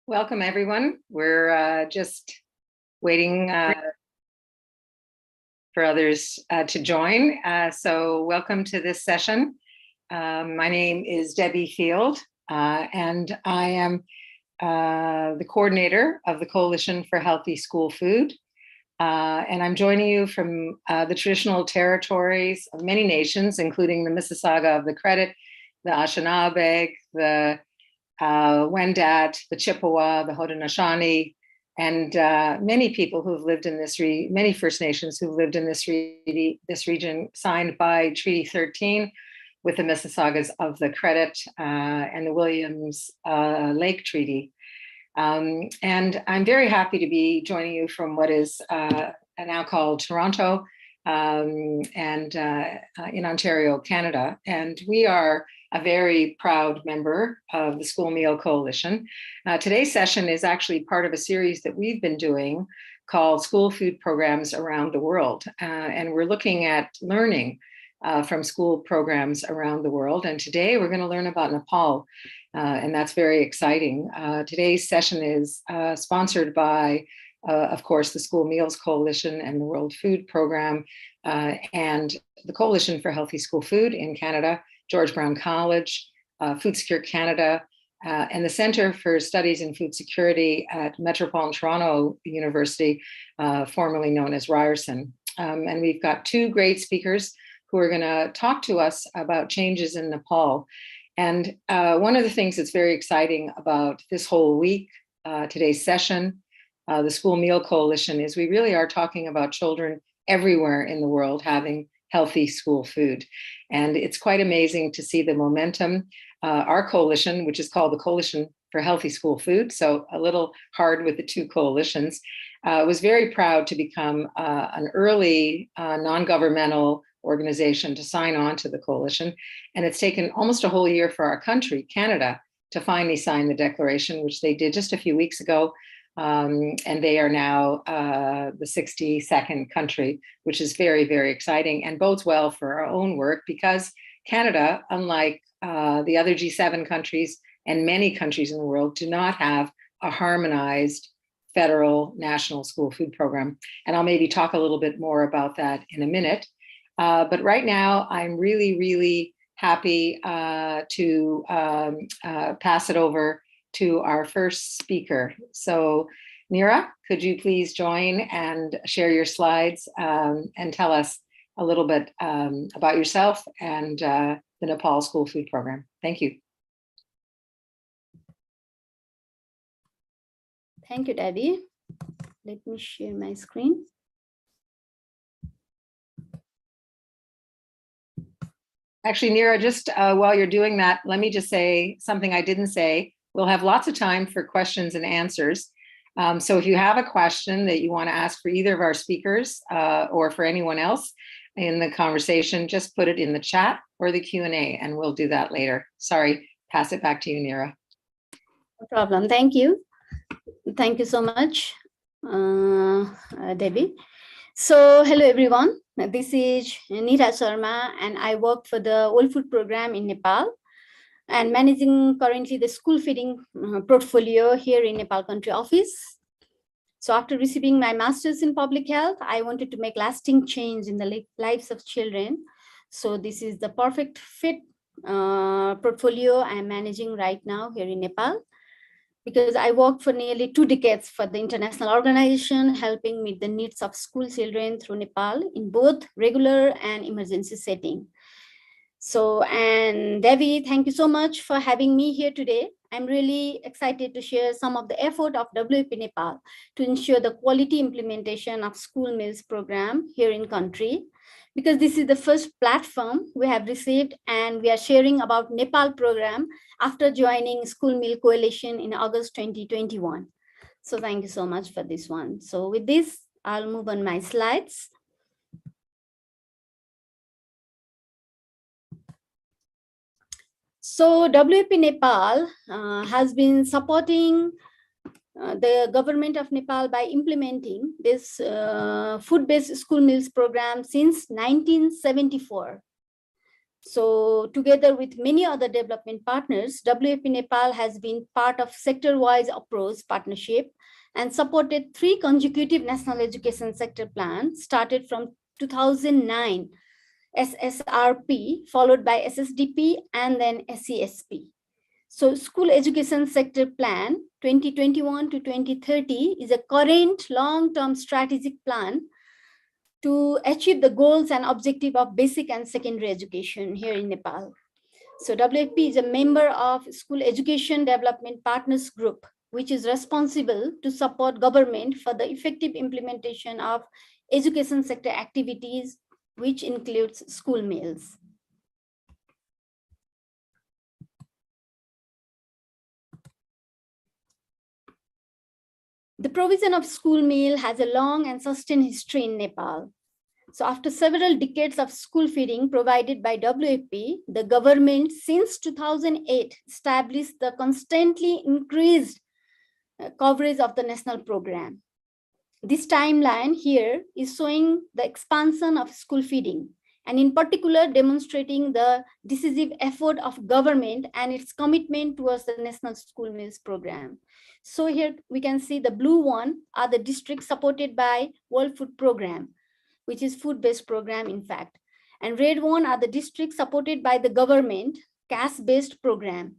Welcome, everyone. We're just waiting for others to join. So welcome to this session. My name is Debbie Field, and I am the coordinator of the Coalition for Healthy School Food. And I'm joining you from the traditional territories of many nations, including the Mississauga of the Credit, the Anishinaabe, the Wendat, the Chippewa, the Haudenosaunee, and many people who've lived in this many First Nations who've lived in this region, signed by Treaty 13 with the Mississaugas of the Credit and the Williams Lake Treaty. And I'm very happy to be joining you from what is now called Toronto and in Ontario, Canada. And we are a very proud member of the School Meal Coalition. Today's session is actually part of a series that we've been doing called School Food Programs Around the World. And we're looking at learning from school programs around the world. And today we're going to learn about Nepal. And that's very exciting. Today's session is sponsored by, of course, the School Meals Coalition and the World Food Program and the Coalition for Healthy School Food in Canada, George Brown College, Food Secure Canada, and the Centre for Studies in Food Security at Metropolitan Toronto University, formerly known as Ryerson. And we've got two great speakers who are going to talk to us about changes in Nepal. And one of the things that's very exciting about this whole week, today's session, the School Meal Coalition, is we really are talking about children everywhere in the world having healthy school food. And it's quite amazing to see the momentum. Our coalition, which is called the Coalition for Healthy School Food, so a little hard with the two coalitions, was very proud to become an early non-governmental organization to sign on to the coalition. And it's taken almost a whole year for our country, Canada, to finally sign the declaration, which they did just a few weeks ago. And they are now the 62nd country, which is very, very exciting and bodes well for our own work, because Canada, unlike the other G7 countries and many countries in the world, do not have a harmonized federal national school food program. And I'll maybe talk a little bit more about that in a minute. But right now, I'm really, really happy to pass it over to our first speaker. So Neera, could you please join and share your slides and tell us a little bit about yourself and the Nepal School Food Program. Thank you. Thank you, Debbie. Let me share my screen. Actually, Neera, just while you're doing that, let me just say something I didn't say. We'll have lots of time for questions and answers. So if you have a question that you want to ask for either of our speakers or for anyone else in the conversation, just put it in the chat or the Q&A, and we'll do that later. Sorry, pass it back to you, Neera. No problem. Thank you. Thank you so much, Debbie. So hello, everyone. This is Neera Sharma, and I work for the World Food Program in Nepal, and managing currently the school feeding portfolio here in Nepal Country Office. So after receiving my master's in public health, I wanted to make lasting change in the lives of children. So this is the perfect fit portfolio I'm managing right now here in Nepal, because I worked for nearly 2 decades for the international organization, helping meet the needs of school children through Nepal in both regular and emergency setting. So, and Debbie, thank you so much for having me here today. I'm really excited to share some of the effort of WFP Nepal to ensure the quality implementation of school meals program here in country, because this is the first platform we have received, and we are sharing about Nepal program after joining School Meal Coalition in August 2021. So thank you so much for this one. So with this, I'll move on my slides. So WFP Nepal has been supporting the government of Nepal by implementing this food-based school meals program since 1974. So together with many other development partners, WFP Nepal has been part of sector-wise approach partnership and supported 3 consecutive national education sector plans started from 2009, SSRP, followed by SSDP, and then SCSP. So School Education Sector Plan 2021 to 2030 is a current long-term strategic plan to achieve the goals and objective of basic and secondary education here in Nepal. So WFP is a member of School Education Development Partners Group, which is responsible to support government for the effective implementation of education sector activities, which includes school meals. The provision of school meal has a long and sustained history in Nepal. So after several decades of school feeding provided by WFP, the government since 2008 established the constantly increased coverage of the national program. This timeline here is showing the expansion of school feeding, and in particular demonstrating the decisive effort of government and its commitment towards the National School Meals Program. So here we can see the blue one are the districts supported by World Food Program, which is food-based program in fact. And red one are the districts supported by the government, cash-based program.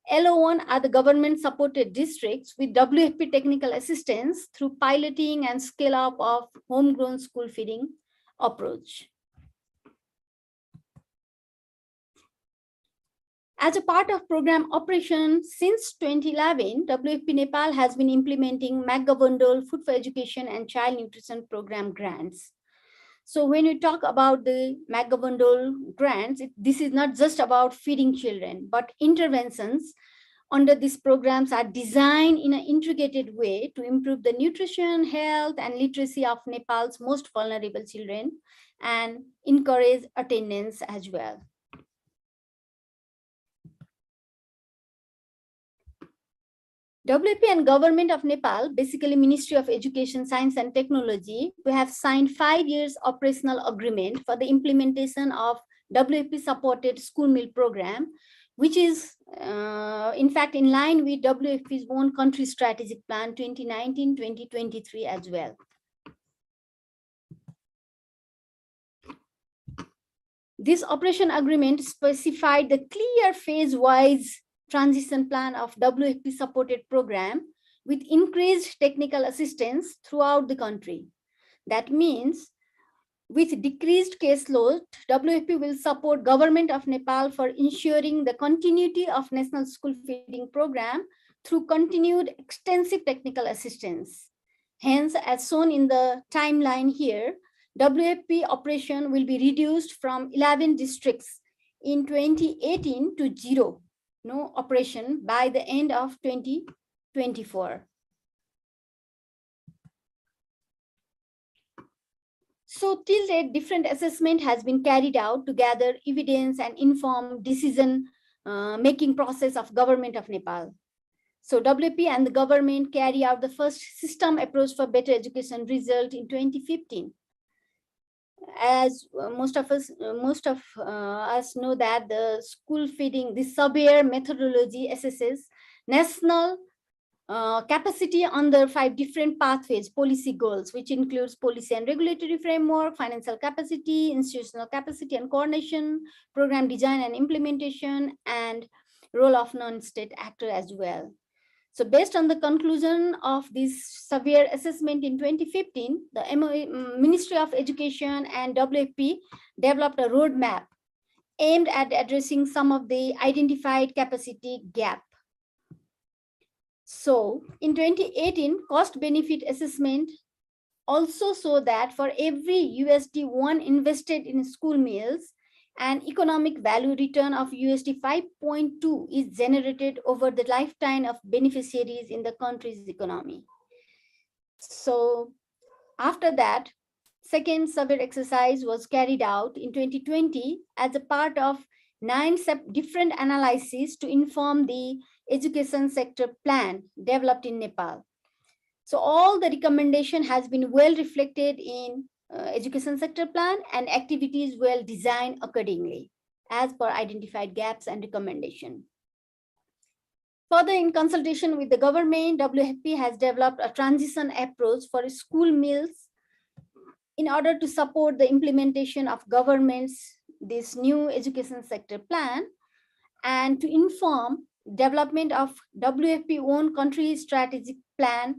Yellow one are the government-supported districts with WFP technical assistance through piloting and scale-up of homegrown school feeding approach. As a part of program operation since 2011, WFP Nepal has been implementing McGovern-Dole Food for Education and Child Nutrition Program grants. So when we talk about the McGovern-Dole grants, this is not just about feeding children, but interventions under these programs are designed in an integrated way to improve the nutrition, health, and literacy of Nepal's most vulnerable children and encourage attendance as well. WFP and Government of Nepal, basically Ministry of Education, Science and Technology, we have signed 5 years operational agreement for the implementation of WFP supported school meal program, which is in fact in line with WFP's own country strategic plan 2019-2023 as well. This operation agreement specified the clear phase-wise transition plan of WFP supported program with increased technical assistance throughout the country. That means with decreased caseload, WFP will support Government of Nepal for ensuring the continuity of National School Feeding Program through continued extensive technical assistance. Hence, as shown in the timeline here, WFP operation will be reduced from 11 districts in 2018 to 0. No operation by the end of 2024. So till date, different assessment has been carried out to gather evidence and inform decision making process of Government of Nepal. So WFP and the government carry out the first system approach for better education result in 2015. As most of us know that the school feeding, the severe methodology assesses national capacity under 5 different pathways, policy goals, which includes policy and regulatory framework, financial capacity, institutional capacity and coordination, program design and implementation, and role of non-state actor as well. So based on the conclusion of this severe assessment in 2015, the Ministry of Education and WFP developed a roadmap aimed at addressing some of the identified capacity gap. So in 2018, cost benefit assessment also showed that for every $1 invested in school meals, an economic value return of $5.2 is generated over the lifetime of beneficiaries in the country's economy. So after that, second survey exercise was carried out in 2020 as a part of 9 different analyses to inform the education sector plan developed in Nepal. So all the recommendation has been well reflected in education sector plan and activities well designed accordingly as per identified gaps and recommendation. Further, in consultation with the government, WFP has developed a transition approach for school meals in order to support the implementation of government's this new education sector plan and to inform development of WFP own country strategic plan,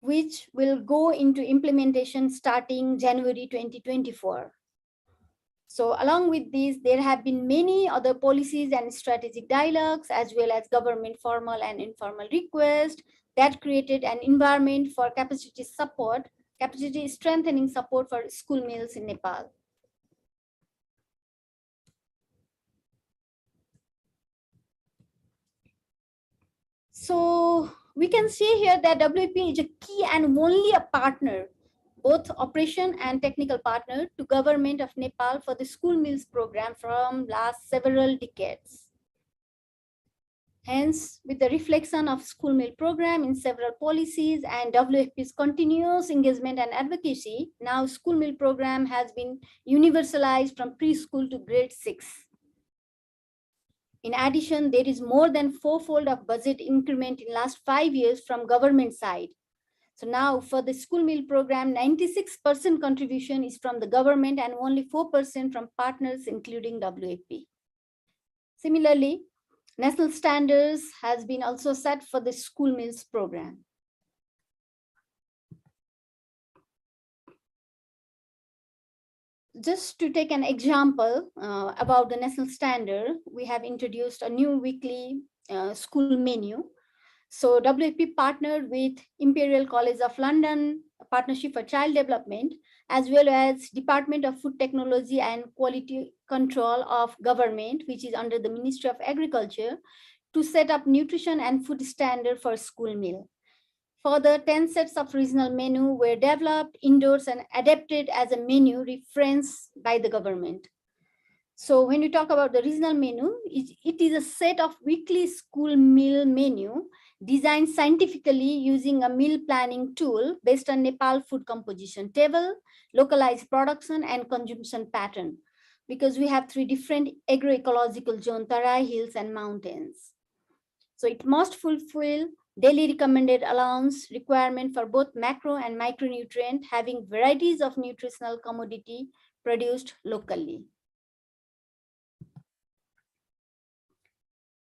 which will go into implementation starting January 2024. So along with this, there have been many other policies and strategic dialogues, as well as government formal and informal requests that created an environment for capacity strengthening support for school meals in Nepal. So we can see here that WFP is a key and only a partner, both operation and technical partner, to government of Nepal for the school meals program from last several decades. Hence, with the reflection of school meal program in several policies and WFP's continuous engagement and advocacy, now school meal program has been universalized from preschool to grade 6. In addition, there is more than fourfold of budget increment in last 5 years from government side. So now for the school meal program, 96% contribution is from the government and only 4% from partners, including WFP. Similarly, national standards has been also set for the school meals program. Just to take an example about the national standard, we have introduced a new weekly school menu. So WFP partnered with Imperial College of London, a partnership for child development, as well as Department of Food Technology and Quality Control of Government, which is under the Ministry of Agriculture, to set up nutrition and food standard for school meal. Further, 10 sets of regional menu were developed, endorsed, and adapted as a menu referenced by the government. So when you talk about the regional menu, it is a set of weekly school meal menu designed scientifically using a meal planning tool based on Nepal food composition table, localized production and consumption pattern, because we have 3 different agroecological zones, Tarai, hills and mountains. So it must fulfill daily recommended allowance requirement for both macro and micronutrient, having varieties of nutritional commodity produced locally.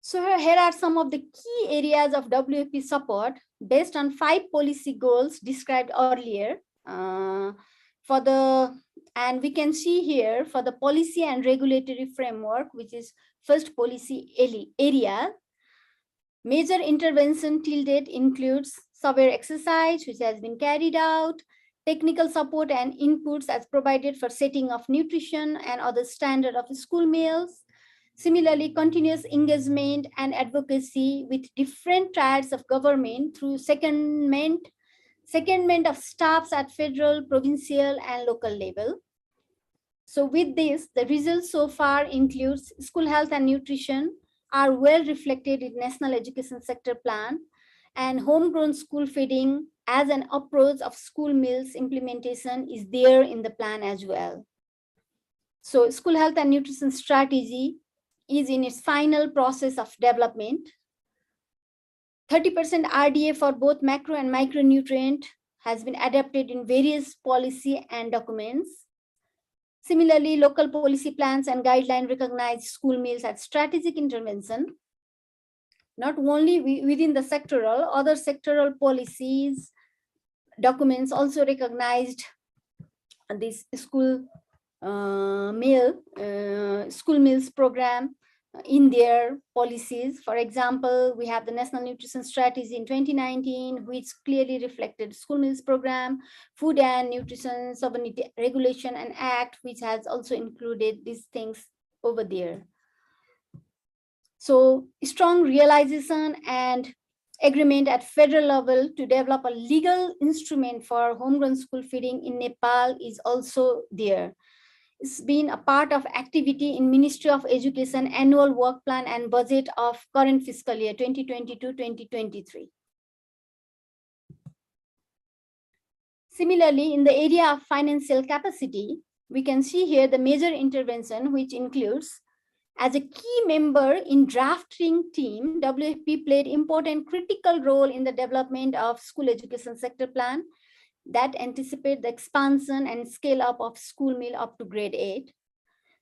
So here are some of the key areas of WFP support based on 5 policy goals described earlier. And we can see here for the policy and regulatory framework, which is first policy area. Major intervention till date includes severe exercise, which has been carried out, technical support and inputs as provided for setting of nutrition and other standard of school meals. Similarly, continuous engagement and advocacy with different tiers of government through secondment of staffs at federal, provincial, and local level. So with this, the results so far includes school health and nutrition are well reflected in National Education Sector Plan, and homegrown school feeding as an approach of school meals implementation is there in the plan as well. So school health and nutrition strategy is in its final process of development. 30% RDA for both macro and micronutrient has been adapted in various policy and documents. Similarly, local policy plans and guidelines recognize school meals as strategic intervention. Not only within the sectoral, other sectoral policies, documents also recognized this school meals program in their policies. For example, we have the National Nutrition Strategy in 2019, which clearly reflected school meals program, Food and Nutrition Sovereignty Regulation and Act, which has also included these things over there. So strong realization and agreement at federal level to develop a legal instrument for homegrown school feeding in Nepal is also there. It's been a part of activity in Ministry of Education annual work plan and budget of current fiscal year 2022-2023. Similarly, in the area of financial capacity, we can see here the major intervention, which includes, as a key member in drafting team, WFP played important critical role in the development of school education sector plan that anticipate the expansion and scale up of school meal up to grade 8.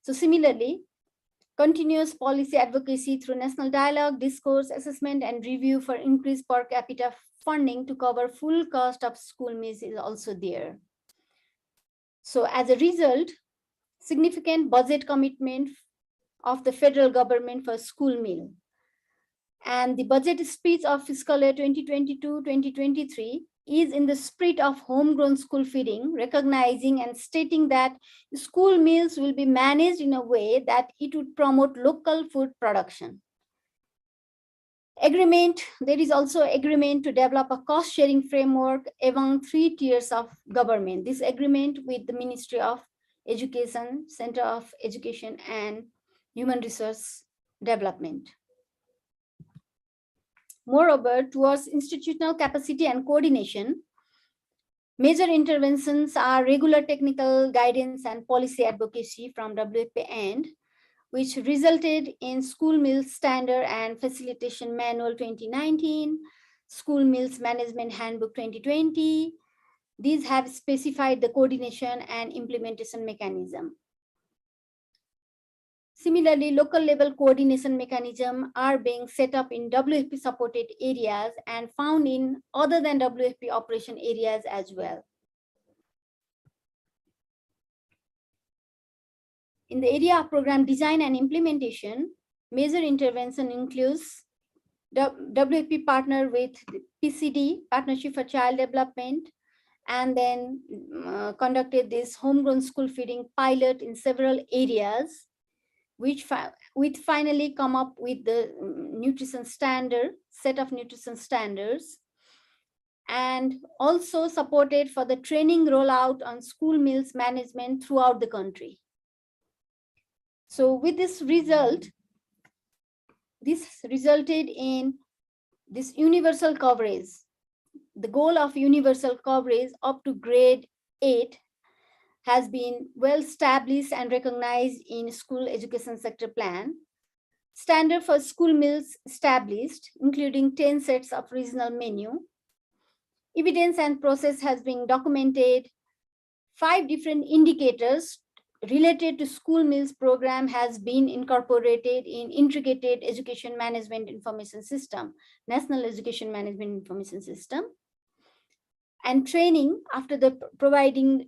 So similarly, continuous policy advocacy through national dialogue, discourse, assessment, and review for increased per capita funding to cover full cost of school meals is also there. So as a result, significant budget commitment of the federal government for school meal. And the budget speech of fiscal year 2022-2023 is in the spirit of homegrown school feeding, recognizing and stating that school meals will be managed in a way that it would promote local food production. There is also agreement to develop a cost-sharing framework among 3 tiers of government. This agreement with the Ministry of Education, Center of Education and Human Resource Development. Moreover, towards institutional capacity and coordination, major interventions are regular technical guidance and policy advocacy from WFP end, which resulted in School Meals Standard and Facilitation Manual 2019, School Meals Management Handbook 2020. These have specified the coordination and implementation mechanism. Similarly, local level coordination mechanisms are being set up in WFP supported areas and found in other than WFP operation areas as well. In the area of program design and implementation, major intervention includes WFP partner with PCD, Partnership for Child Development, and then conducted this homegrown school feeding pilot in several areas, which finally come up with the nutrition standard, set of nutrition standards, and also supported for the training rollout on school meals management throughout the country. So with this result, this resulted in this universal coverage. The goal of universal coverage up to grade 8 has been well established and recognized in school education sector plan. Standard for school meals established, including 10 sets of regional menu. Evidence and process has been documented. 5 different indicators related to school meals program has been incorporated in Integrated Education Management Information System, National Education Management Information System. And training, after the providing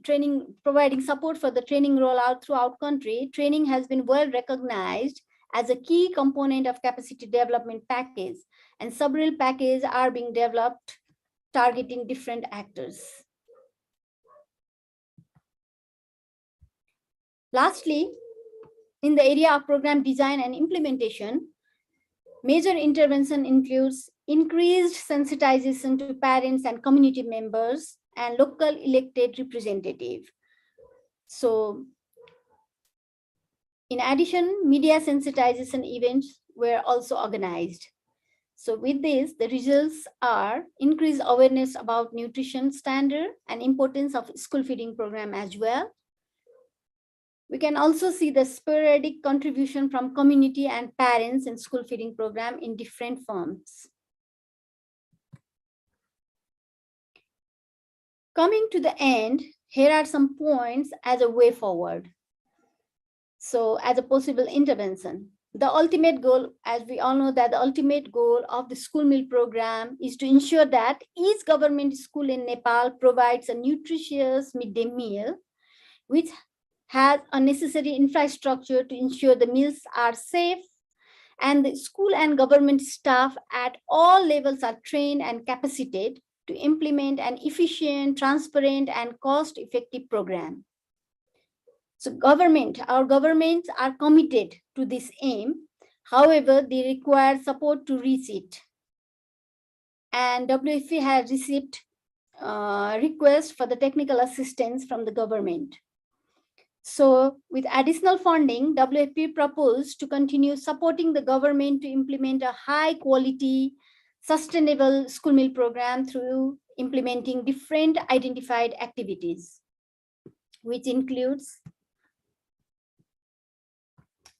support for the training rollout throughout country, training has been well recognized as a key component of capacity development package, and several packages are being developed targeting different actors. Lastly, in the area of program design and implementation, major intervention includes increased sensitization to parents and community members and local elected representatives. So, in addition, media sensitization events were also organized. So with this, the results are increased awareness about nutrition standard and importance of school feeding program as well. We can also see the sporadic contribution from community and parents in school feeding program in different forms. Coming to the end, here are some points as a way forward. So as a possible intervention, the ultimate goal, as we all know that the ultimate goal of the school meal program is to ensure that each government school in Nepal provides a nutritious midday meal, which has a necessary infrastructure to ensure the meals are safe, and the school and government staff at all levels are trained and capacitated to implement an efficient, transparent, and cost-effective program. So our governments are committed to this aim. However, they require support to reach it. And WFP has received requests for the technical assistance from the government. So with additional funding, WFP proposed to continue supporting the government to implement a high quality, sustainable school meal program through implementing different identified activities, which includes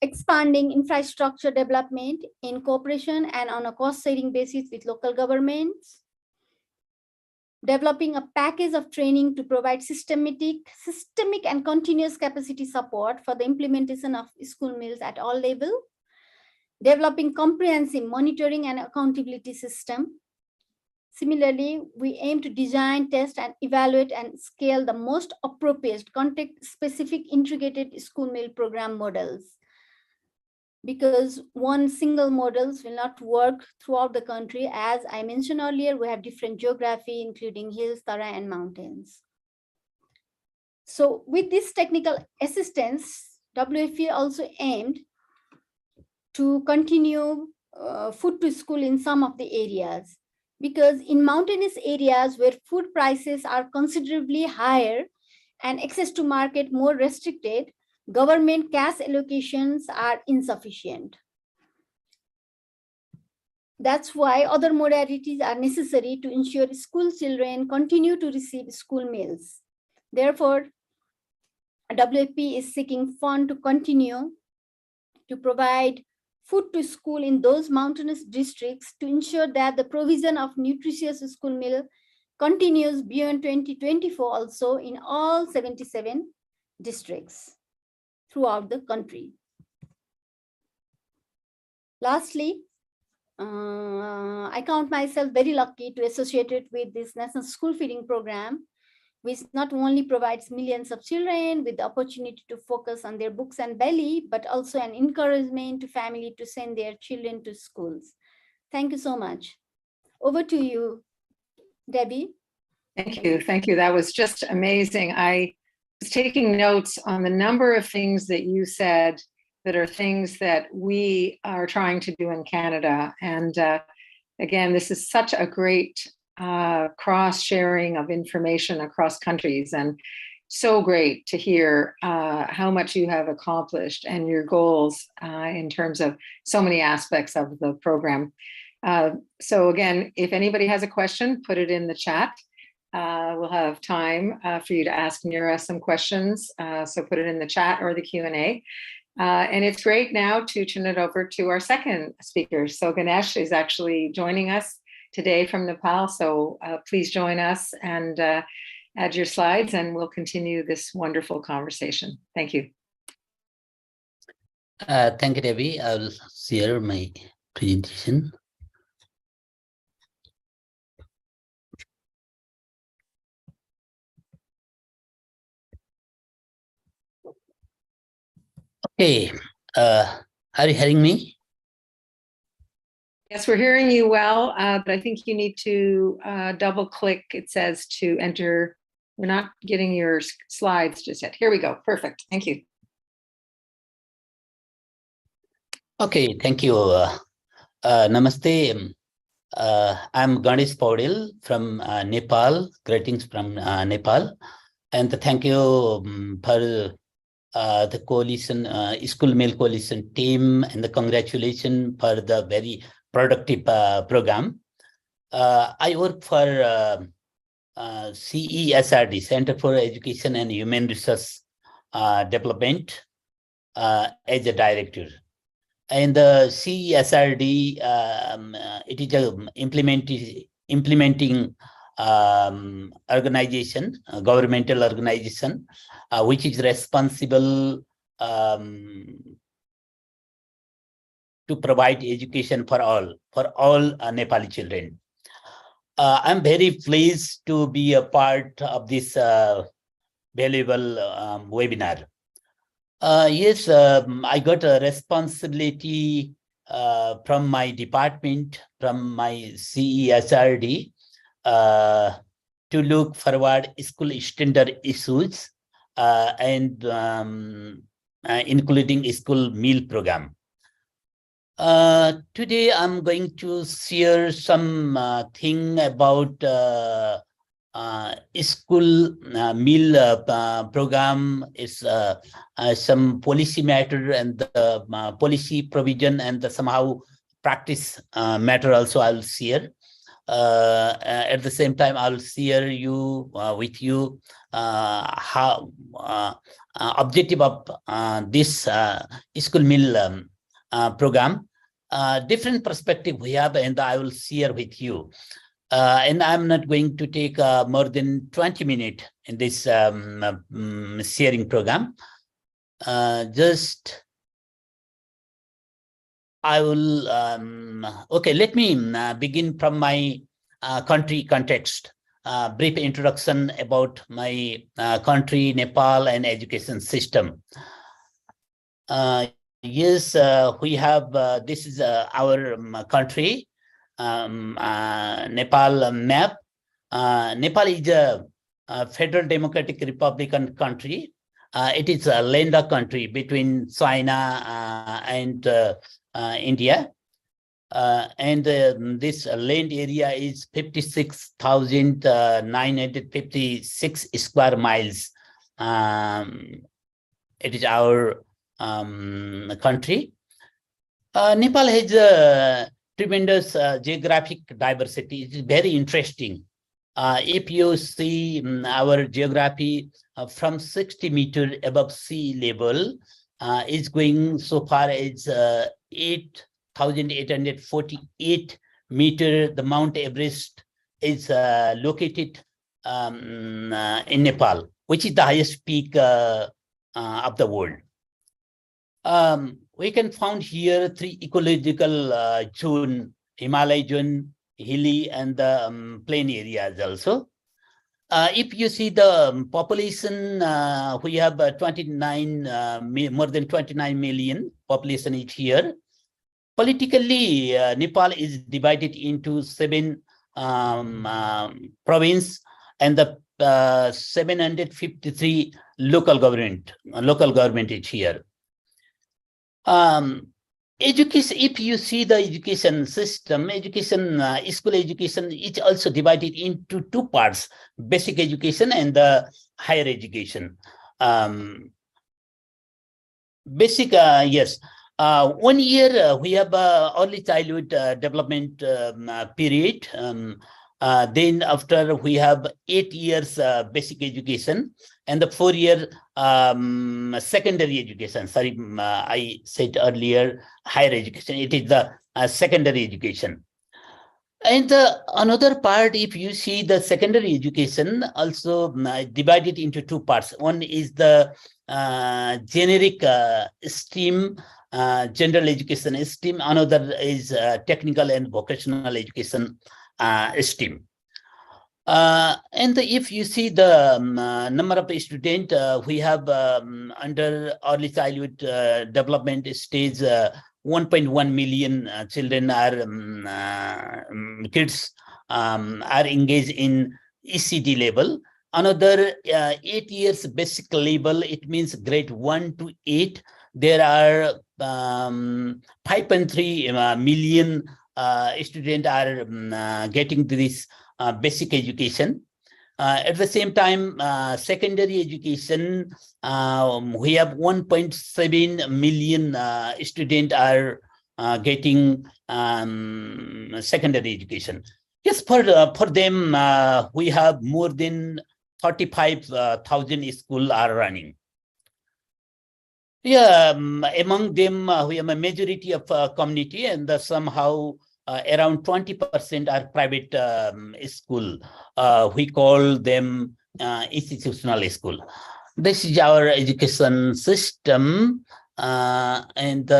expanding infrastructure development in cooperation and on a cost-sharing basis with local governments, developing a package of training to provide systemic and continuous capacity support for the implementation of school meals at all levels, developing comprehensive monitoring and accountability system. Similarly, we aim to design, test, and evaluate and scale the most appropriate context-specific integrated school meal program models, because one single models will not work throughout the country. As I mentioned earlier, we have different geography, including hills, Tara, and mountains. So with this technical assistance, WFP also aimed to continue food to school in some of the areas, because in mountainous areas where food prices are considerably higher and access to market more restricted, government cash allocations are insufficient. That's why other modalities are necessary to ensure school children continue to receive school meals. Therefore, WFP is seeking funds to continue to provide food to school in those mountainous districts to ensure that the provision of nutritious school meal continues beyond 2024 also in all 77 districts throughout the country. Lastly, I count myself very lucky to associate it with this National School Feeding Program, which not only provides millions of children with the opportunity to focus on their books and belly, but also an encouragement to family to send their children to schools. Thank you so much. Over to you, Debbie. Thank you. Thank you. That was just amazing. I was taking notes on the number of things that you said that are things that we are trying to do in Canada. And again, this is such a great cross-sharing of information across countries, and so great to hear how much you have accomplished and your goals in terms of so many aspects of the program. So again, if anybody has a question, put it in the chat. We'll have time for you to ask Neera some questions, so put it in the chat or the Q&A. And it's great now to turn it over to our second speaker. So Ganesh is actually joining us today from Nepal. So please join us and add your slides, and we'll continue this wonderful conversation. Thank you. Thank you, Debbie. I'll share my presentation. Okay, are you hearing me? Yes, we're hearing you well, but I think you need to double click. It says to enter. We're not getting your slides just yet. Here we go. Perfect. Thank you. Okay, thank you. Namaste. I'm Ganesh Paudil from Nepal. Greetings from Nepal. And thank you for the coalition, School Meal Coalition team, and the congratulations for the very productive program. I work for CESRD, Center for Education and Human Resource Development, as a director. And the CESRD, it is a implementing organization, a governmental organization, which is responsible to provide education for all Nepali children. I'm very pleased to be a part of this valuable webinar. Yes, I got a responsibility from my department, from my CESRD, to look forward school standard issues and including school meal program. Today, I'm going to share some thing about school meal program, is some policy matter and the policy provision and the somehow practice matter also I'll share. At the same time, I'll share with you how objective of this school meal program. Different perspective we have, and I will share with you. And I'm not going to take more than 20 minutes in this sharing program. I will, okay, let me begin from my country context. Brief introduction about my country, Nepal, and education system. Yes, we have, this is our country, Nepal map. Nepal is a Federal Democratic Republican country. It is a landlocked country between China and India. And this land area is 56,956 square miles. It is our country. Nepal has a tremendous geographic diversity. It is very interesting. If you see our geography from 60 meters above sea level, is going so far as 8,848 meters. The Mount Everest is located in Nepal, which is the highest peak of the world. We can find here 3 ecological zones: Himalaya zone, hilly, and the plain areas also. If you see the population, we have 29, more than 29 million population each year. Politically, Nepal is divided into 7 provinces and the 753 local government each year. Education, if you see the education system, school education is also divided into 2 parts: basic education and the higher education. Basic, yes. 1 year we have early childhood development period. Then after we have 8 years basic education, and the 4-year secondary education. Sorry, I said earlier higher education. It is the secondary education. And another part, if you see the secondary education, also divided into 2 parts. One is the generic stream, general education stream. Another is technical and vocational education stream. And if you see the number of students, we have under early childhood development stage, 1.1 million children are kids are engaged in ECD level. Another 8 years basic level, it means grade 1 to 8. There are 5.3 million students are getting this basic education. At the same time, secondary education, we have 1.7 million students are getting secondary education. Yes, for them, we have more than 35,000 schools are running. Yeah, among them, we have a majority of community, and somehow around 20% are private school. We call them institutional school. This is our education system, and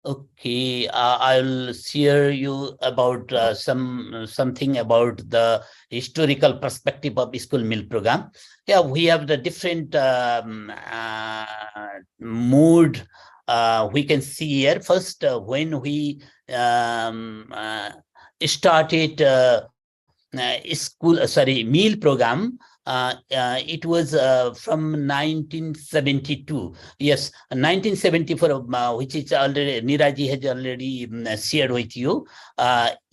okay, I'll share you about something about the historical perspective of school meal program. Yeah, we have the different mood we can see here. First, when we started meal program, it was from 1972. Yes, 1974, which is already Niraji has already shared with you.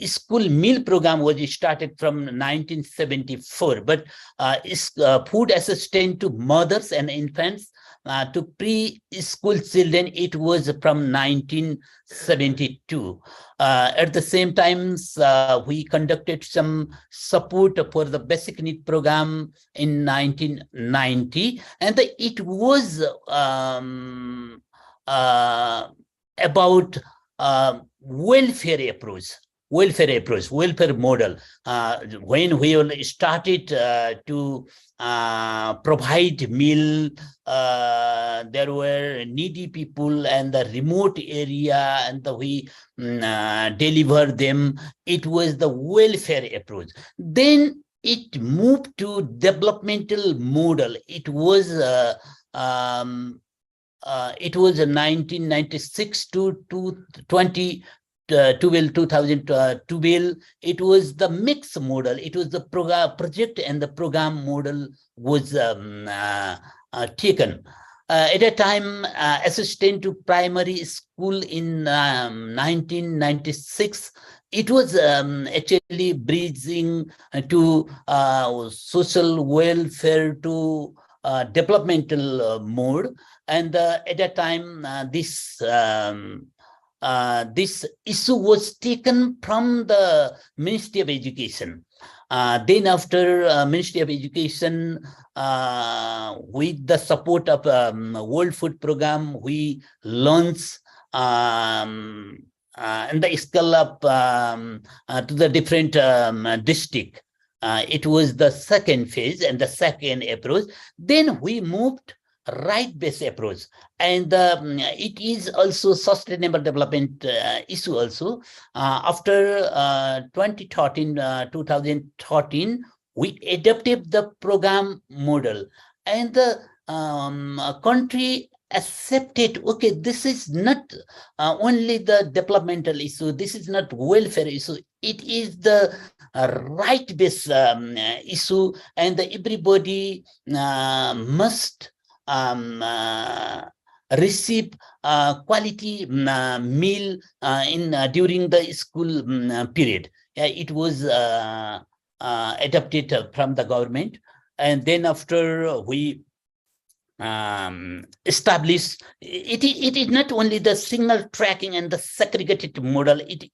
School meal program was started from 1974, but food assistance to mothers and infants to preschool children, it was from 1972. At the same time, we conducted some support for the basic need program in 1990, and it was about welfare model. When we started to provide meal, there were needy people and the remote area, and we deliver them. It was the welfare approach. Then it moved to developmental model. It was a 1996 to 2012. It was the mixed model. It was the project and the program model was taken. At a time, assistant to primary school in 1996, it was actually bridging to social welfare to developmental mode. And at that time, this issue was taken from the Ministry of Education. Then after Ministry of Education, with the support of World Food Program, we launched and the scale up to the different district. It was the second phase and the second approach. Then we moved right-based approach, and it is also sustainable development issue also. After 2013, we adopted the program model, and the country accepted, okay, this is not only the developmental issue, this is not welfare issue, it is the right-based issue, and everybody must receive quality meal during the school period. It was adopted from the government, and then after we established, it is not only the signal tracking and the segregated model. It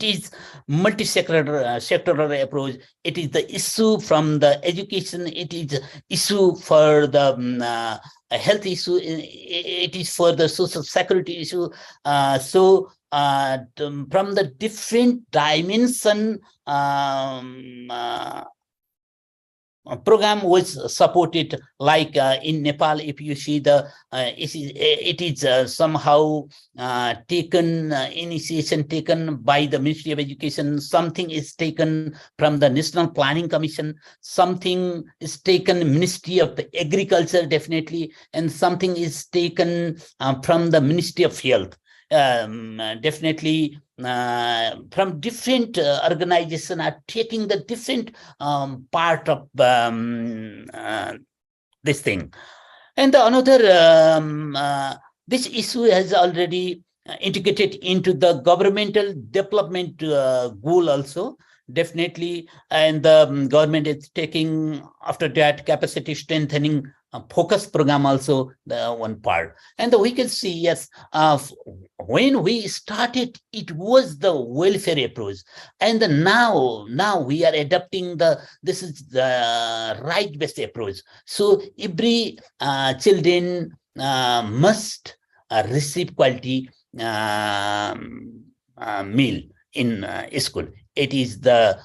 is multi-sectoral approach. It is the issue from the education. It is issue for the health issue. It is for the social security issue. So from the different dimension, program was supported, like in Nepal. If you see the it is somehow taken initiation taken by the Ministry of Education. Something is taken from the National Planning Commission, something is taken Ministry of Agriculture definitely, and something is taken from the Ministry of Health. Definitely from different organizations are taking the different part of this thing. And another this issue has already integrated into the governmental development goal also, definitely, and the government is taking after that capacity strengthening focus program also, the one part. And we can see, yes, when we started, it was the welfare approach, and now we are adopting this is the right-based approach. So every children must receive quality meal in school. It is the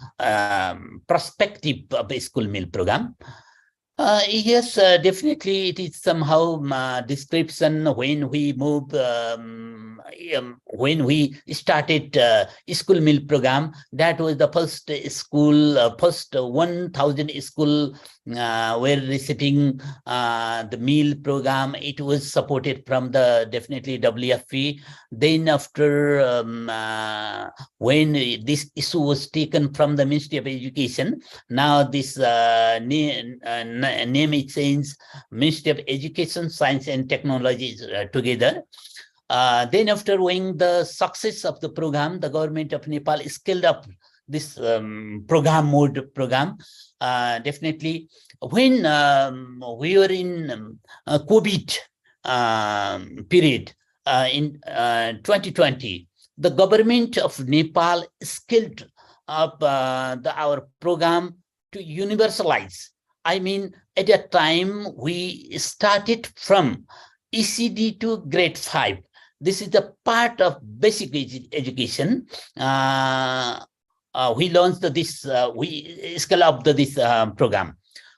perspective of a school meal program. Yes, definitely it is somehow description when we move, when we started school meal program. That was the first school, first 1,000 school were receiving the meal program. It was supported from the definitely WFP. Then after when this issue was taken from the Ministry of Education, now this name is changed, Ministry of Education, Science and Technology together. Then after knowing the success of the program, the government of Nepal scaled up this program mode program. definitely when we were in COVID period in 2020, the government of Nepal scaled up our program to universalize. I mean, at a time we started from ECD to grade 5. This is the part of basic education. We launched this, we scale up this program.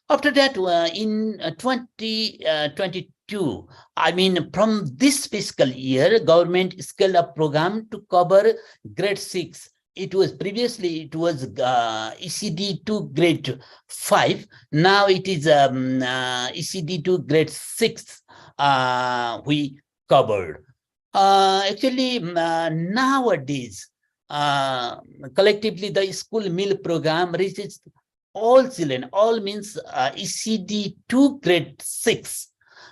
After that, in 2022, I mean, from this fiscal year, government scaled up program to cover grade 6. It was previously, it was ECD to grade 5. Now it is ECD to grade 6 we covered. Actually, nowadays, collectively, the school meal program reaches all children, all means ECD to grade 6.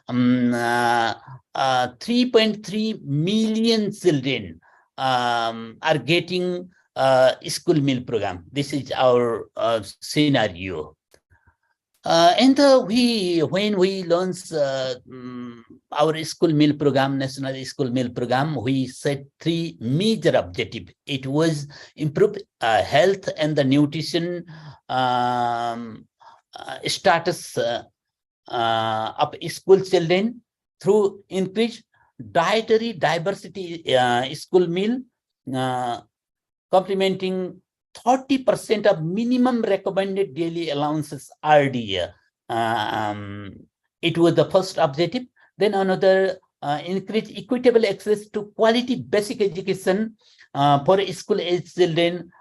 3.3 million children are getting school meal program. This is our scenario. And when we launched our school meal program, national school meal program, we set 3 major objectives. It was improve health and the nutrition status of school children through increased dietary diversity school meal, complementing 30% of minimum recommended daily allowances RDA. It was the first objective. Then another, increase equitable access to quality basic education for school-age children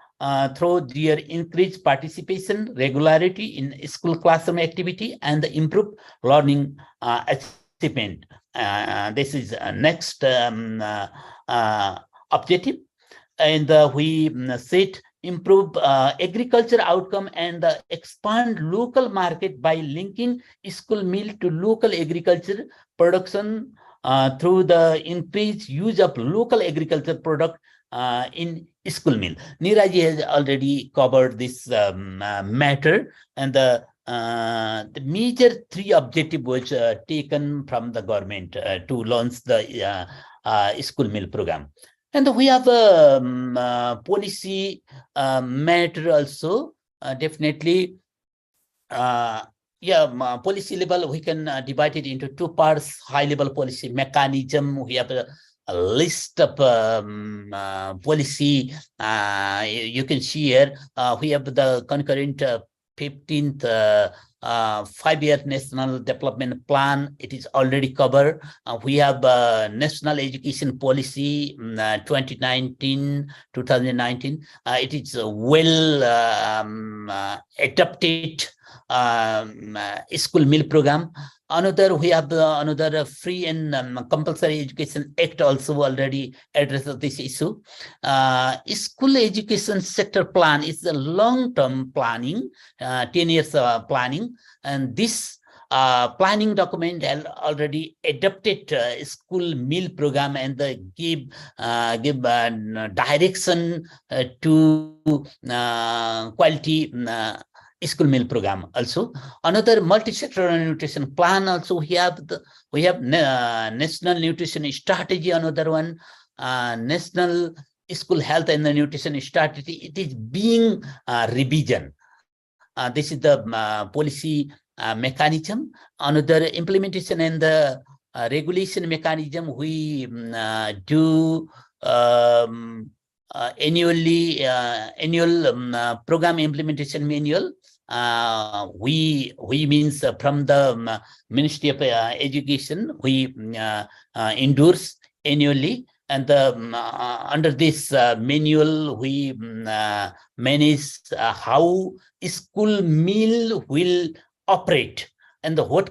through their increased participation, regularity in school classroom activity, and the improved learning achievement. This is next objective. And we set improve agriculture outcome and expand local market by linking school meal to local agriculture production through the increased use of local agriculture product in school meal. Neeraji has already covered this matter, and the major 3 objective was taken from the government to launch the school meal program. And we have a policy matter also, definitely. Policy level, we can divide it into 2 parts. High level policy mechanism, we have a list of policy you can see here. We have the concurrent 15th 5-year National Development Plan. It is already covered. We have National Education Policy 2019-2019. It is well adapted school meal program. Another, we have another Free and Compulsory Education Act also already addresses this issue. School education sector plan is the long-term planning, 10 years planning, and this planning document has already adopted school meal program and give direction to quality school meal program also. Another multi-sectoral nutrition plan also. We have national nutrition strategy. Another one, national school health and the nutrition strategy. It is being revision. This is the policy mechanism. Another implementation and the regulation mechanism. We do annual program implementation manual. We means from the Ministry of Education, we endorse annually, and under this manual we manage how school meal will operate, and what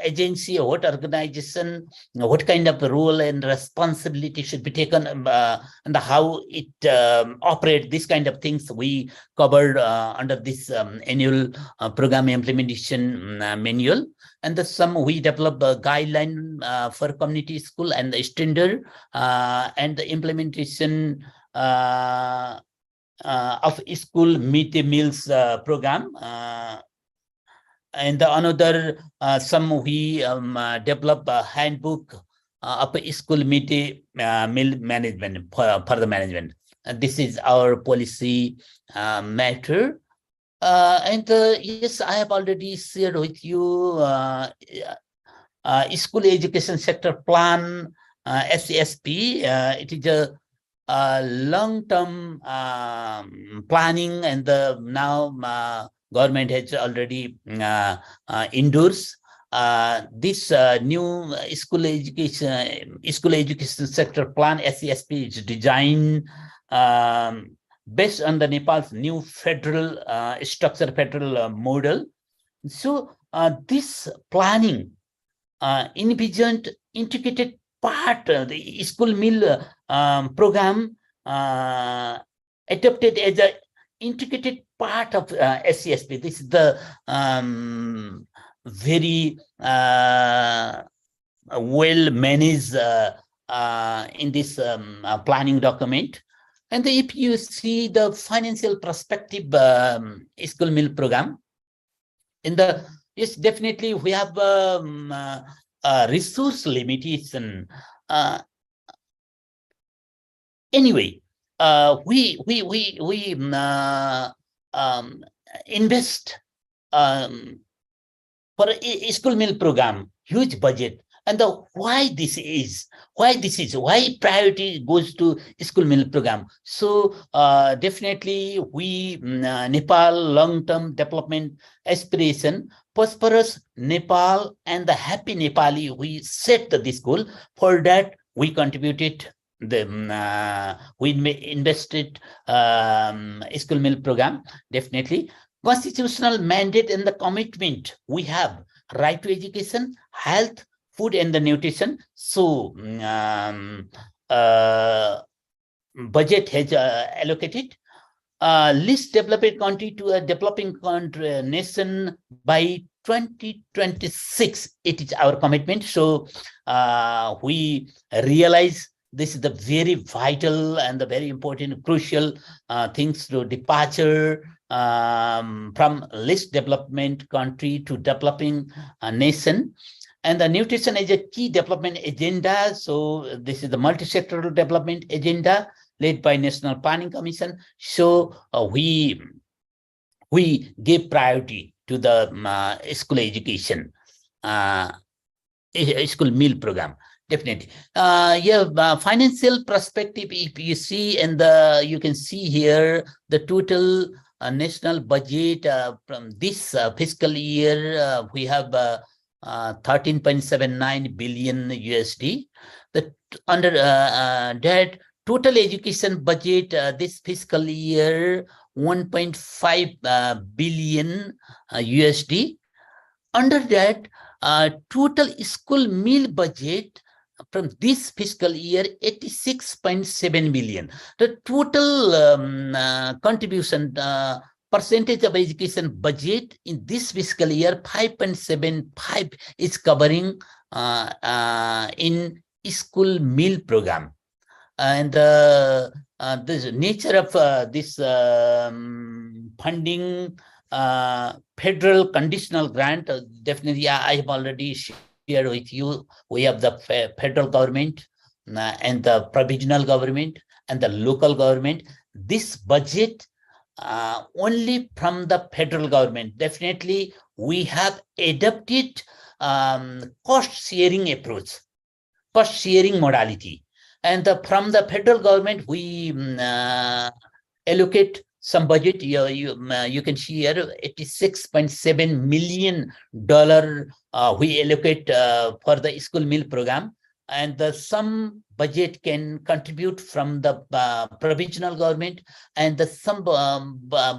agency or what organization, what kind of role and responsibility should be taken, and how it operates. This kind of things we covered under this annual program implementation manual. And we develop a guideline for community school and the standard, and the implementation of school midday meals program. And the another, some we develop a handbook of school midday meal management for the management. This is our policy matter. And yes, I have already shared with you school education sector plan, SESP. It is a long-term planning, and now government has already endorsed this new school education sector plan. SESP is designed based on the Nepal's new federal structure, federal model. So this planning envisioned integrated part of the school meal program adopted as an integrated part of SESP. This is the very well managed in this planning document. And if you see the financial perspective school meal program, in the yes, definitely we have resource limitation. Anyway, we invest for a school meal program, huge budget. And why priority goes to school meal program. So definitely we Nepal long-term development aspiration, prosperous Nepal and the happy Nepali, we set this goal. For that we contributed we invested school meal program. Definitely constitutional mandate and the commitment we have: right to education, health, food and the nutrition. So budget has allocated least developed country to a developing country nation by 2026. It is our commitment. So we realize this is the very vital and the very important, crucial things to departure from least development country to developing nation. And the nutrition is a key development agenda. So this is the multi-sectoral development agenda led by National Planning Commission. So we give priority to the school education, school meal program. Definitely. Financial perspective, if you see, and you can see here the total national budget from this fiscal year, we have 13.79 billion USD. Under that, total education budget this fiscal year 1.5 billion USD. Under that, total school meal budget from this fiscal year 86.7 billion. The total contribution percentage of education budget in this fiscal year 5.75 is covering in school meal program. And the nature of this funding, federal conditional grant, definitely I have already shared with you. We have the federal government and the provisional government and the local government. This budget only from the federal government. Definitely we have adopted cost sharing approach, cost sharing modality. And from the federal government, we allocate some budget. You can see here $86.7 million we allocate for the school meal program. And some budget can contribute from the provisional government, and some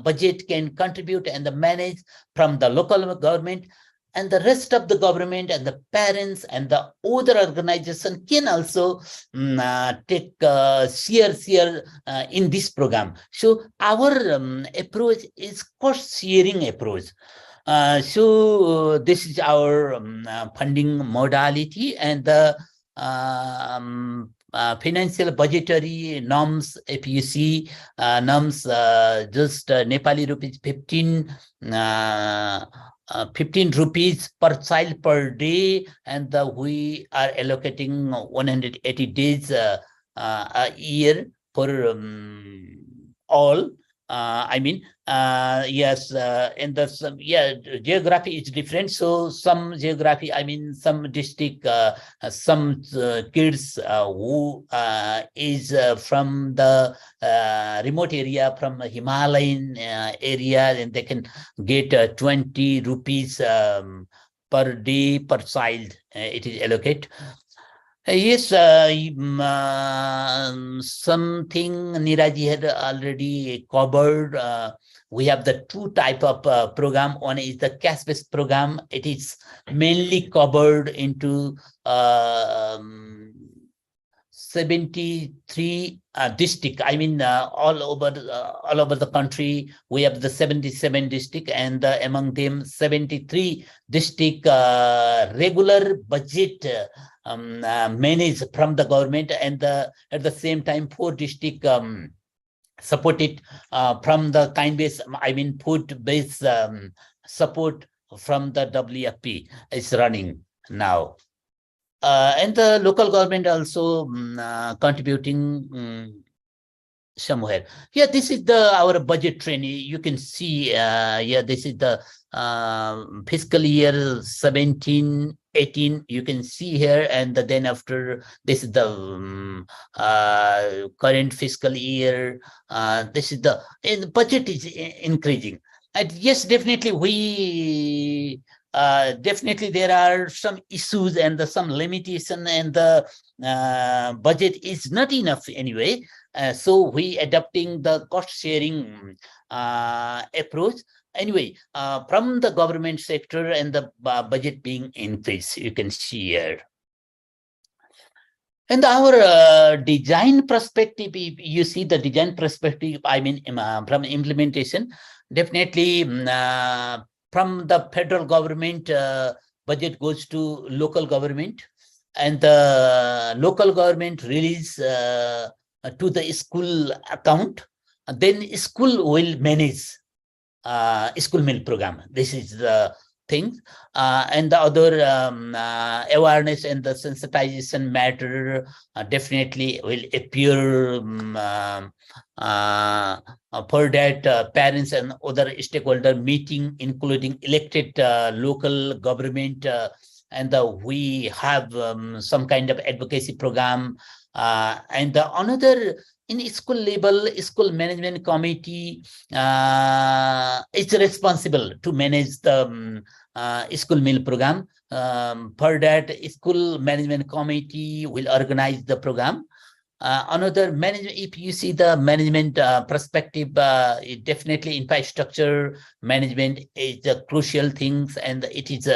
budget can contribute and manage from the local government. And the rest of the government and the parents and the other organization can also take share in this program. So our approach is cost sharing approach. So this is our funding modality, and the financial budgetary norms, if you see norms, just Nepali rupees 15, 15 rupees per child per day, and we are allocating 180 days a year for all. Yes, and geography is different. So some geography, some district, some kids who is from the remote area, from the Himalayan area, and they can get 20 rupees per day per child. It is allocated. Yes, something Neeraji had already covered. We have the two type of program. One is the cash-based program. It is mainly covered into 73 district. All over the country, we have the 77 district, and among them 73 district regular budget managed from the government, and at the same time 4 district supported from the kind-based, food-based support from the WFP is running now. And the local government also contributing somewhere. Yeah, this is our budget training. You can see, this is the fiscal year 17-18. You can see here, and then after this is the current fiscal year. This is the budget is increasing. And yes, definitely we. Definitely there are some issues and some limitation, and the budget is not enough anyway. So we adopting the cost sharing approach. Anyway, from the government sector and the budget being increased, you can see here. And our design perspective, if you see the design perspective, from implementation, definitely from the federal government, budget goes to local government, and the local government release to the school account. Then school will manage school meal program. This is the thing. And the other awareness and the sensitization matter definitely will appear for that parents and other stakeholder meeting, including elected local government, and we have some kind of advocacy program. And another, in school level, school management committee is responsible to manage the school meal program. For that, school management committee will organize the program. Another management, if you see the management perspective, it definitely infrastructure management is the crucial things, and it is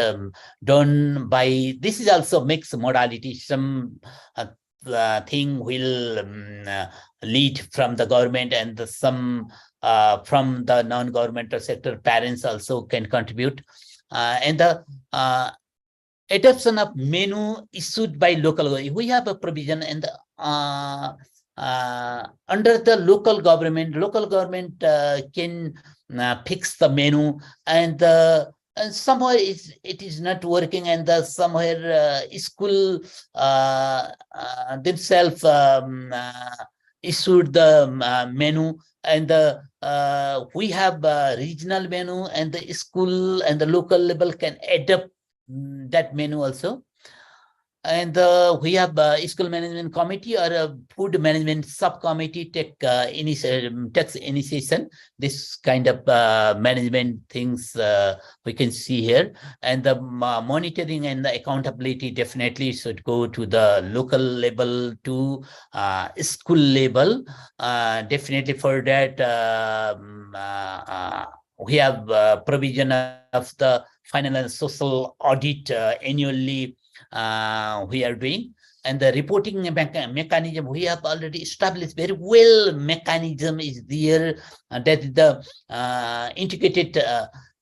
done by, this is also mixed modality. Some thing will lead from the government, and some from the non-governmental sector. Parents also can contribute, and the adoption of menu issued by local government. We have a provision, and under the local government can fix the menu, and somewhere it is not working, and somewhere school themselves issued the menu, and we have regional menu, and the school and the local level can adopt that menu also. And we have school management committee or a food management subcommittee takes initiation. This kind of management things we can see here, and the monitoring and the accountability definitely should go to the local level to school level. Definitely for that, we have provision of the final and social audit annually. We are doing, and the reporting mechanism we have already established very well. Mechanism is there, that is the integrated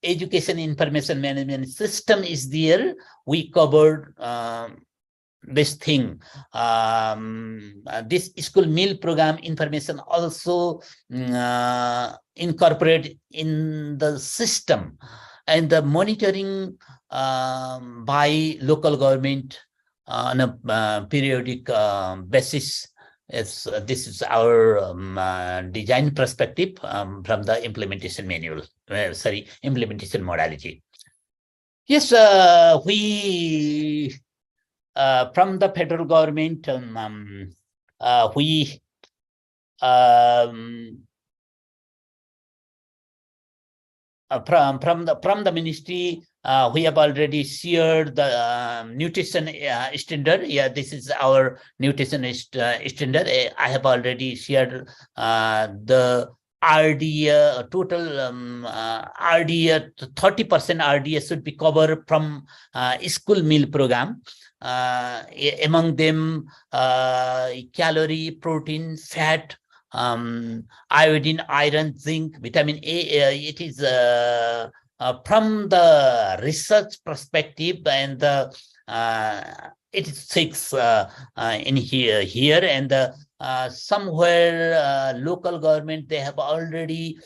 education information management system is there. We covered this thing. This school meal program information also incorporated in the system, and the monitoring by local government on a periodic basis. This is our design perspective from the implementation manual, implementation modality. Yes, we from the federal government, we from the ministry, we have already shared the nutrition standard. Yeah, this is our nutrition standard. I have already shared the RDA total RDA 30% RDA should be covered from school meal program. Among them, calorie, protein, fat, iodine, iron, zinc, vitamin A. It is from the research perspective, and it is 6 in here, and somewhere local government, they have already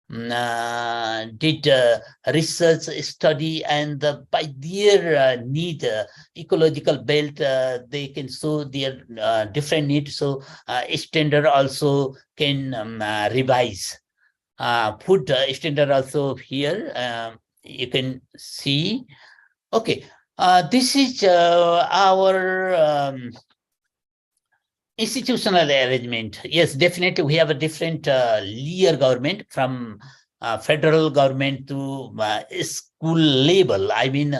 did research study, and by their need, ecological belt, they can show their different needs. So standard also can revise. Food standard also here, you can see. Okay, this is our institutional arrangement. Yes, definitely we have a different layer government from federal government to school level. I mean,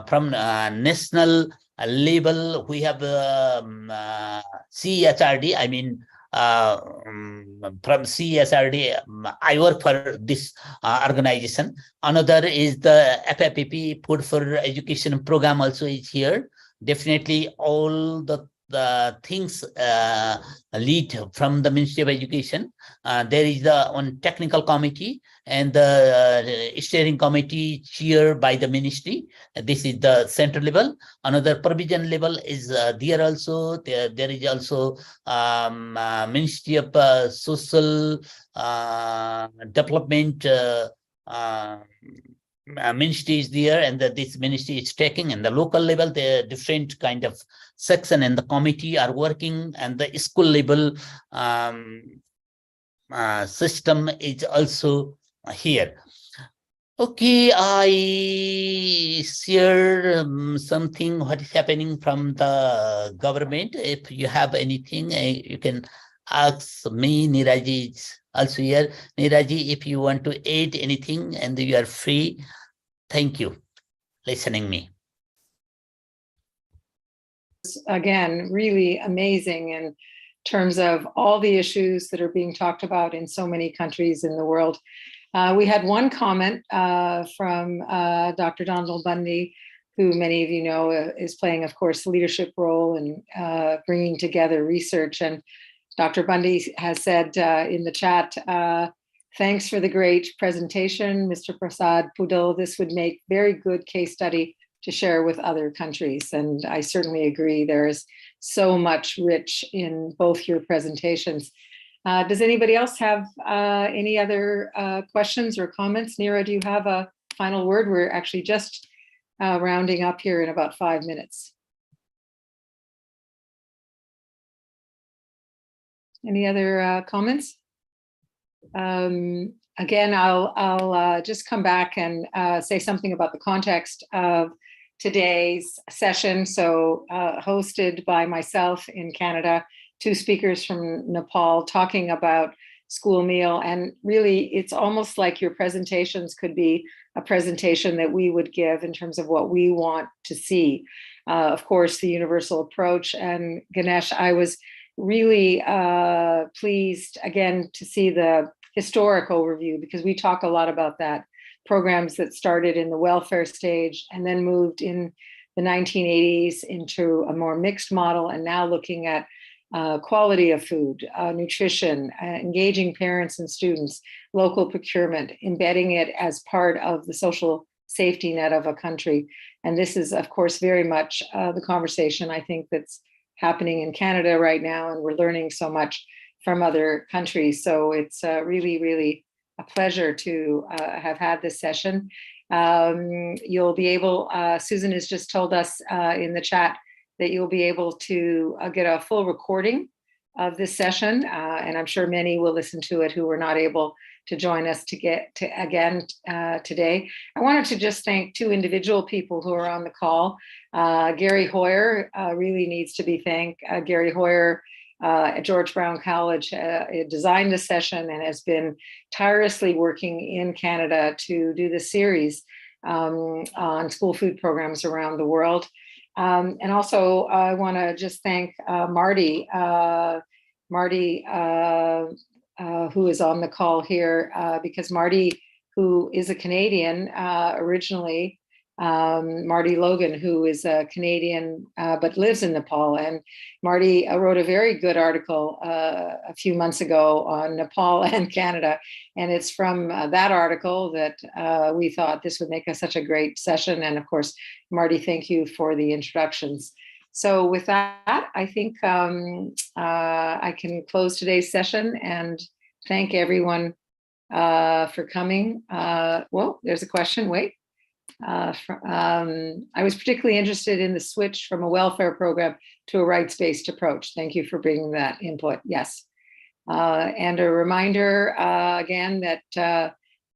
from national level, we have CSRD. I mean, from CSRD, I work for this organization. Another is the FFPP, Food for Education program also is here. Definitely all the things lead from the Ministry of Education. There is one technical committee and the steering committee chaired by the ministry. This is the central level. Another provision level is there also. There is also Ministry of Social Development ministry is there, and this ministry is taking. And the local level, the different kind of section and the committee are working, and the school level system is also here. Okay, I share something what is happening from the government. If you have anything, you can ask me. Neeraji is also here. Neeraji, if you want to add anything and you are free, thank you listening me. Again, really amazing in terms of all the issues that are being talked about in so many countries in the world. We had one comment from Dr. Donald Bundy, who many of you know is playing, of course, a leadership role in bringing together research. And Dr. Bundy has said in the chat, thanks for the great presentation, Mr. Prasad Pudel. This would make very good case study to share with other countries. And I certainly agree. There is so much rich in both your presentations. Does anybody else have any other questions or comments? Neera, do you have a final word? We're actually just rounding up here in about 5 minutes. Any other comments? Again, I'll just come back and say something about the context of today's session. So hosted by myself in Canada, 2 speakers from Nepal talking about school meal. And really, it's almost like your presentations could be a presentation that we would give in terms of what we want to see. Of course, the universal approach. And Ganesh, I was really pleased again to see the historic overview, because we talk a lot about that. Programs that started in the welfare stage and then moved in the 1980s into a more mixed model, and now looking at quality of food, nutrition, engaging parents and students, local procurement, embedding it as part of the social safety net of a country. And this is, of course, very much the conversation I think that's happening in Canada right now, and we're learning so much from other countries. So it's really, really a pleasure to have had this session. You'll be able, Susan has just told us in the chat that you'll be able to get a full recording of this session, and I'm sure many will listen to it who were not able to join us today. I wanted to just thank two individual people who are on the call. Gary Hoyer really needs to be thanked. Gary Hoyer at George Brown College designed the session and has been tirelessly working in Canada to do the series on school food programs around the world. And also I want to just thank Marty, who is on the call here, because Marty, who is a Canadian originally, Marty Logan, who is a Canadian but lives in Nepal. And Marty wrote a very good article a few months ago on Nepal and Canada. And it's from that article that we thought this would make us such a great session. And of course, Marty, thank you for the introductions. So with that, I think I can close today's session and thank everyone for coming. Well, there's a question, wait. I was particularly interested in the switch from a welfare program to a rights-based approach. Thank you for bringing that input. Yes. And a reminder again that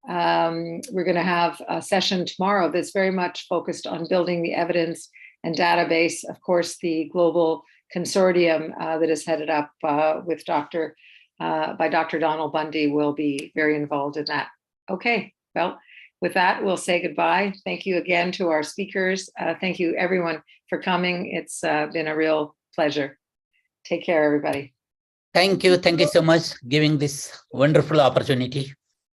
we're going to have a session tomorrow that's very much focused on building the evidence and database. Of course, the global consortium that is headed up with by Dr. Donald Bundy will be very involved in that. Okay, well, with that, we'll say goodbye. Thank you again to our speakers. Thank you everyone for coming. It's been a real pleasure. Take care, everybody. Thank you. Thank you so much for giving this wonderful opportunity.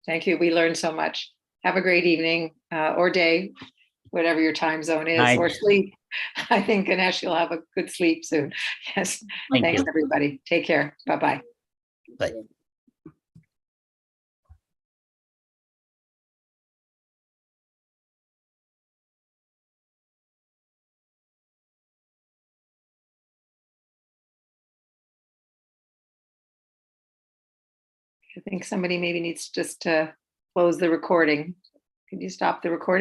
Thank you. We learned so much. Have a great evening or day, whatever your time zone is, Night. or sleep. I think, Ganesh, you'll have a good sleep soon. Yes. Thanks, everybody. Take care. Bye-bye. Bye. I think somebody maybe needs just to close the recording. Could you stop the recording?